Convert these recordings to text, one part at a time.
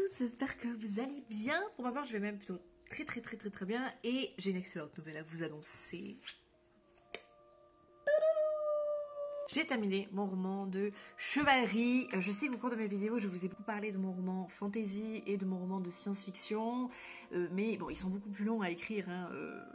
tous, j'espère que vous allez bien. Pour ma part, je vais même plutôt très bien. Et j'ai une excellente nouvelle à vous annoncer. J'ai terminé mon roman de chevalerie. Je sais qu'au cours de mes vidéos, je vous ai beaucoup parlé de mon roman fantasy et de mon roman de science-fiction. Mais bon, ils sont beaucoup plus longs à écrire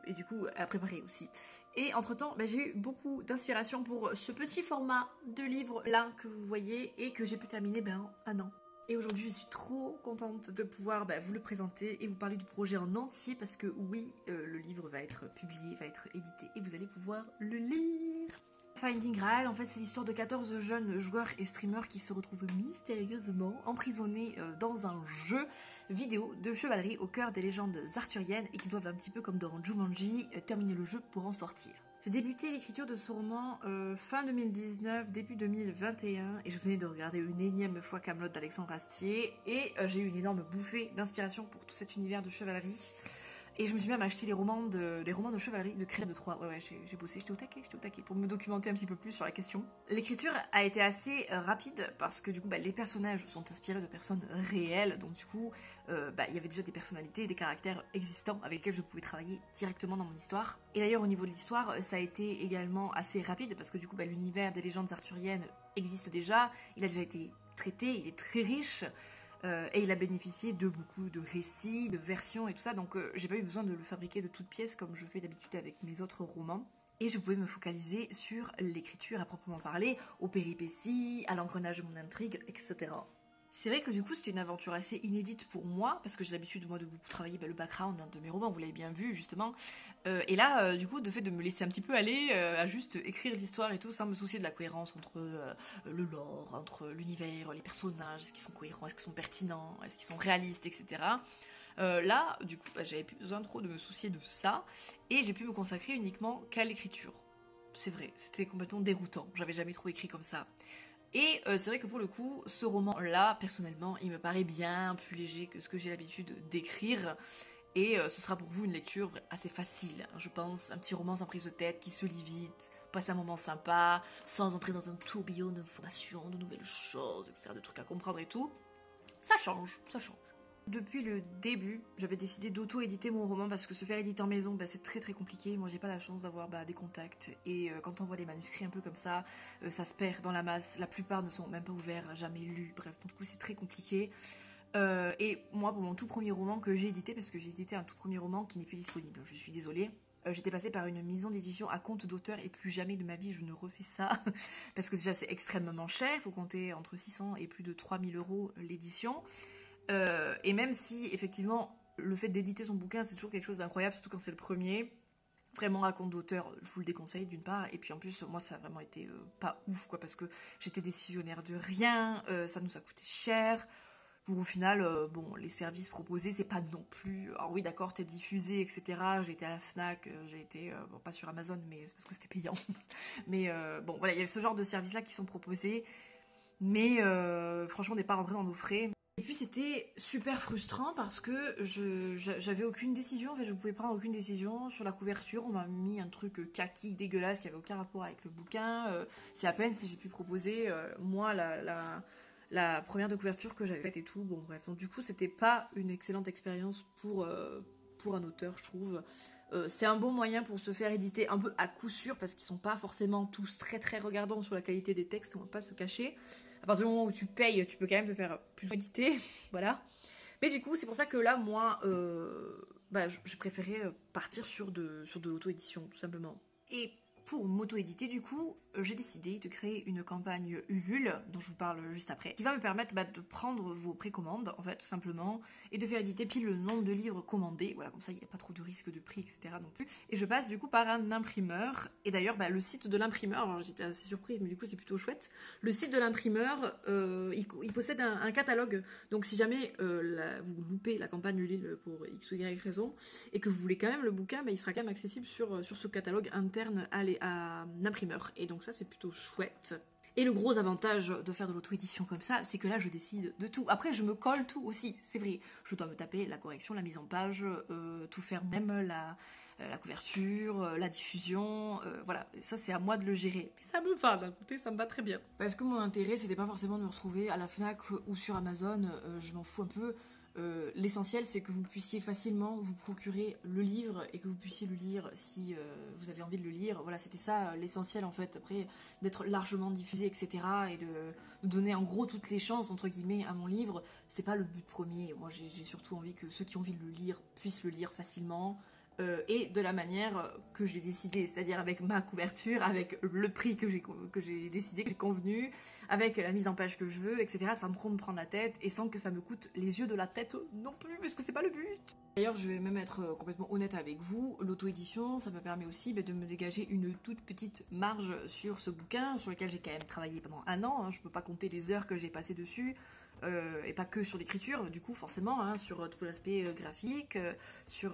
et du coup à préparer aussi. Et entre-temps, j'ai eu beaucoup d'inspiration pour ce petit format de livre-là que vous voyez et que j'ai pu terminer en un an. Et aujourd'hui, je suis trop contente de pouvoir vous le présenter et vous parler du projet en entier parce que oui, le livre va être publié, va être édité et vous allez pouvoir le lire. Finding Graal, en fait, c'est l'histoire de 14 jeunes joueurs et streamers qui se retrouvent mystérieusement emprisonnés dans un jeu vidéo de chevalerie au cœur des légendes arthuriennes et qui doivent un petit peu comme dans Jumanji terminer le jeu pour en sortir. J'ai débuté l'écriture de ce roman fin 2019, début 2021 et je venais de regarder une énième fois Kaamelott d'Alexandre Astier et j'ai eu une énorme bouffée d'inspiration pour tout cet univers de chevalerie. Et je me suis même acheté les romans de chevalerie de Créa de Troyes. Ouais, j'ai bossé, j'étais au taquet pour me documenter un petit peu plus sur la question. L'écriture a été assez rapide parce que du coup, les personnages sont inspirés de personnes réelles. Donc du coup, il y avait déjà des personnalités et des caractères existants avec lesquels je pouvais travailler directement dans mon histoire. Et d'ailleurs, au niveau de l'histoire, ça a été également assez rapide parce que du coup, l'univers des légendes arthuriennes existe déjà. Il a déjà été traité, il est très riche. Et il a bénéficié de beaucoup de récits, de versions et tout ça, donc j'ai pas eu besoin de le fabriquer de toutes pièces comme je fais d'habitude avec mes autres romans. Et je pouvais me focaliser sur l'écriture à proprement parler, aux péripéties, à l'engrenage de mon intrigue, etc. C'est vrai que du coup c'était une aventure assez inédite pour moi, parce que j'ai l'habitude moi de beaucoup travailler le background de mes romans, vous l'avez bien vu justement. Et là, du coup, de fait de me laisser un petit peu aller à juste écrire l'histoire et tout, sans me soucier de la cohérence entre le lore, entre l'univers, les personnages, est-ce qu'ils sont cohérents, est-ce qu'ils sont pertinents, est-ce qu'ils sont réalistes, etc. Là, du coup, j'avais plus besoin trop de me soucier de ça, et j'ai pu me consacrer uniquement qu'à l'écriture. C'est vrai, c'était complètement déroutant, j'avais jamais trop écrit comme ça. Et c'est vrai que pour le coup, ce roman-là, personnellement, il me paraît bien plus léger que ce que j'ai l'habitude d'écrire. Et ce sera pour vous une lecture assez facile, je pense. Un petit roman sans prise de tête, qui se lit vite, passe un moment sympa, sans entrer dans un tourbillon d'informations, de nouvelles choses, etc., de trucs à comprendre et tout. Ça change, ça change. Depuis le début, j'avais décidé d'auto-éditer mon roman parce que se faire éditer en maison, c'est très compliqué. Moi, j'ai pas la chance d'avoir des contacts et quand on voit des manuscrits un peu comme ça se perd dans la masse. La plupart ne sont même pas ouverts, jamais lus. Bref, donc du coup, c'est très compliqué. Et moi, pour mon tout premier roman que j'ai édité, parce que j'ai édité un tout premier roman qui n'est plus disponible, je suis désolée. J'étais passée par une maison d'édition à compte d'auteur et plus jamais de ma vie je ne refais ça parce que déjà c'est extrêmement cher, il faut compter entre 600 et plus de 3000 € l'édition. Et même si effectivement le fait d'éditer son bouquin c'est toujours quelque chose d'incroyable, surtout quand c'est le premier, vraiment à compte d'auteur je vous le déconseille d'une part, et puis en plus moi ça a vraiment été pas ouf quoi, parce que j'étais décisionnaire de rien, ça nous a coûté cher. Pour au final, les services proposés, c'est pas non plus... Alors oui, d'accord, t'es diffusé, etc. J'ai été à la FNAC, j'ai été... pas sur Amazon, mais c'est parce que c'était payant. Mais voilà, il y a ce genre de services-là qui sont proposés. Mais franchement, on n'est pas rentré dans nos frais. Et puis c'était super frustrant parce que j'avais aucune décision, en fait, je pouvais prendre aucune décision sur la couverture. On m'a mis un truc kaki dégueulasse qui avait aucun rapport avec le bouquin. C'est à peine si j'ai pu proposer, moi, la première de couverture que j'avais faite et tout. Bon bref, donc du coup c'était pas une excellente expérience pour un auteur, je trouve. C'est un bon moyen pour se faire éditer un peu à coup sûr parce qu'ils sont pas forcément tous très regardants sur la qualité des textes, on va pas se cacher. À partir du moment où tu payes, tu peux quand même te faire plus éditer, voilà. Mais du coup c'est pour ça que là moi j'ai préféré partir sur de l'auto-édition tout simplement. Et pour m'auto-éditer, du coup, j'ai décidé de créer une campagne Ulule, dont je vous parle juste après, qui va me permettre de prendre vos précommandes, en fait, tout simplement, et de faire éditer pile le nombre de livres commandés, voilà, comme ça, il n'y a pas trop de risque de prix, etc. non plus. Et je passe, du coup, par un imprimeur, et d'ailleurs, le site de l'imprimeur, alors j'étais assez surprise, mais du coup, c'est plutôt chouette, le site de l'imprimeur, il possède un catalogue, donc si jamais vous loupez la campagne Ulule pour X ou Y raison, et que vous voulez quand même le bouquin, il sera quand même accessible sur ce catalogue interne à l'imprimeur. Et donc ça, c'est plutôt chouette. Et le gros avantage de faire de l'auto-édition comme ça, c'est que là, je décide de tout. Après, je me colle tout aussi, c'est vrai. Je dois me taper la correction, la mise en page, tout faire, même la couverture, la diffusion, voilà. Et ça, c'est à moi de le gérer. Mais ça me va, d'un côté, ça me va très bien. Parce que mon intérêt, c'était pas forcément de me retrouver à la FNAC ou sur Amazon, je m'en fous un peu. L'essentiel, c'est que vous puissiez facilement vous procurer le livre et que vous puissiez le lire si vous avez envie de le lire. Voilà, c'était ça l'essentiel en fait. Après, d'être largement diffusé, etc. et de donner en gros toutes les chances, entre guillemets, à mon livre, c'est pas le but premier. Moi, j'ai surtout envie que ceux qui ont envie de le lire puissent le lire facilement. Et de la manière que j'ai décidé, c'est-à-dire avec ma couverture, avec le prix que j'ai décidé, que j'ai convenu, avec la mise en page que je veux, etc. Ça me prend la tête et sans que ça me coûte les yeux de la tête non plus, parce que c'est pas le but. D'ailleurs, je vais même être complètement honnête avec vous, l'auto-édition, ça me permet aussi de me dégager une toute petite marge sur ce bouquin, sur lequel j'ai quand même travaillé pendant 1 an, hein. Je peux pas compter les heures que j'ai passées dessus. Et pas que sur l'écriture, du coup forcément, hein, sur tout l'aspect graphique, sur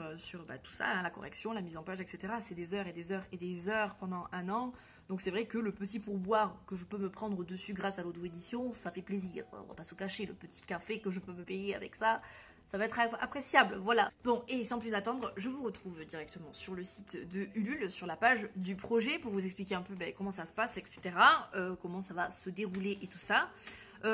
tout ça, hein, la correction, la mise en page, etc. C'est des heures et des heures et des heures pendant 1 an. Donc c'est vrai que le petit pourboire que je peux me prendre dessus grâce à l'auto-édition, ça fait plaisir. On va pas se cacher, le petit café que je peux me payer avec ça, ça va être appréciable, voilà. Bon, et sans plus attendre, je vous retrouve directement sur le site de Ulule, sur la page du projet, pour vous expliquer un peu comment ça se passe, etc. Comment ça va se dérouler et tout ça.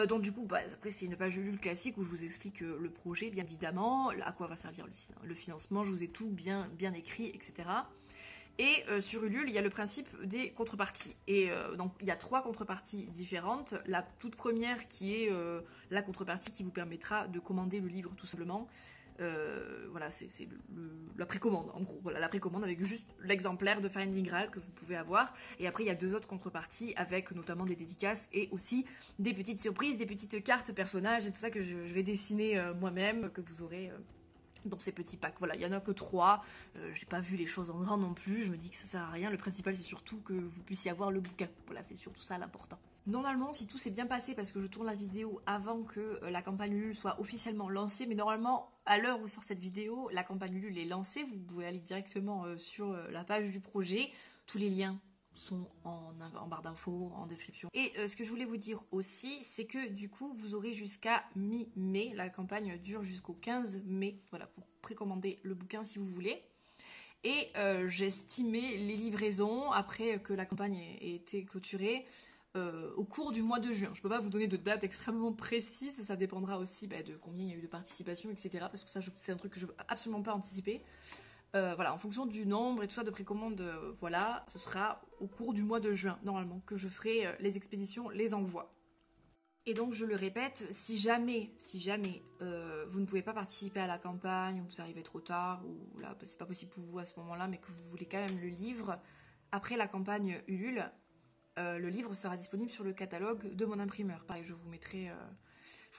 Donc du coup, après c'est une page Ulule classique où je vous explique le projet, bien évidemment, à quoi va servir le financement, je vous ai tout bien écrit, etc. Et sur Ulule, il y a le principe des contreparties. Et donc il y a 3 contreparties différentes. La toute première qui est la contrepartie qui vous permettra de commander le livre tout simplement. Voilà, c'est la précommande en gros. Voilà, la précommande avec juste l'exemplaire de Finding Graal que vous pouvez avoir. Et après, il y a 2 autres contreparties avec notamment des dédicaces et aussi des petites surprises, des petites cartes personnages et tout ça que je vais dessiner moi-même, que vous aurez dans ces petits packs. Voilà, il y en a que 3. J'ai pas vu les choses en grand non plus. Je me dis que ça sert à rien. Le principal, c'est surtout que vous puissiez avoir le bouquin. Voilà, c'est surtout ça l'important. Normalement, si tout s'est bien passé, parce que je tourne la vidéo avant que la campagne Ulule soit officiellement lancée, mais normalement, à l'heure où sort cette vidéo, la campagne Ulule est lancée, vous pouvez aller directement sur la page du projet, tous les liens sont en barre d'infos, en description. Et ce que je voulais vous dire aussi, c'est que du coup, vous aurez jusqu'à mi-mai, la campagne dure jusqu'au 15 mai, voilà, pour précommander le bouquin si vous voulez. Et j'estimais les livraisons, après que la campagne ait été clôturée, au cours du mois de juin. Je peux pas vous donner de date extrêmement précise, ça dépendra aussi de combien il y a eu de participation, etc. Parce que ça, c'est un truc que je veux absolument pas anticiper. Voilà, en fonction du nombre et tout ça de précommande, voilà, ce sera au cours du mois de juin, normalement, que je ferai les expéditions, les envois. Et donc, je le répète, si jamais vous ne pouvez pas participer à la campagne, ou vous arrivez trop tard, ou là, c'est pas possible pour vous à ce moment-là, mais que vous voulez quand même le livre, après la campagne Ulule, le livre sera disponible sur le catalogue de mon imprimeur. Pareil, je vous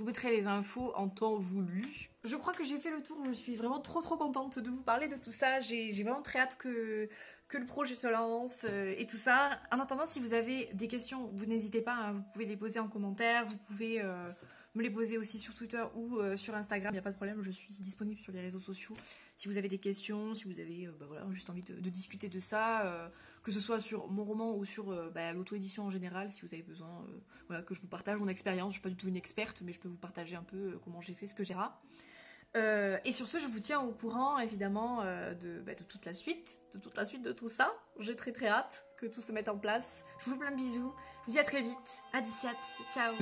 mettrai les infos en temps voulu. Je crois que j'ai fait le tour, je suis vraiment trop contente de vous parler de tout ça. J'ai vraiment très hâte que le projet se lance et tout ça. En attendant, si vous avez des questions, vous n'hésitez pas, hein, vous pouvez les poser en commentaire, vous pouvez me les poser aussi sur Twitter ou sur Instagram, il n'y a pas de problème, je suis disponible sur les réseaux sociaux. Si vous avez des questions, si vous avez voilà, juste envie de discuter de ça, que ce soit sur mon roman ou sur l'auto-édition en général, si vous avez besoin voilà, que je vous partage mon expérience. Je ne suis pas du tout une experte, mais je peux vous partager un peu comment j'ai fait ce que j'ai là. Et sur ce, je vous tiens au courant évidemment de toute la suite, de tout ça. J'ai très hâte que tout se mette en place. Je vous fais plein de bisous. Je vous dis à très vite. Adiciat, ciao.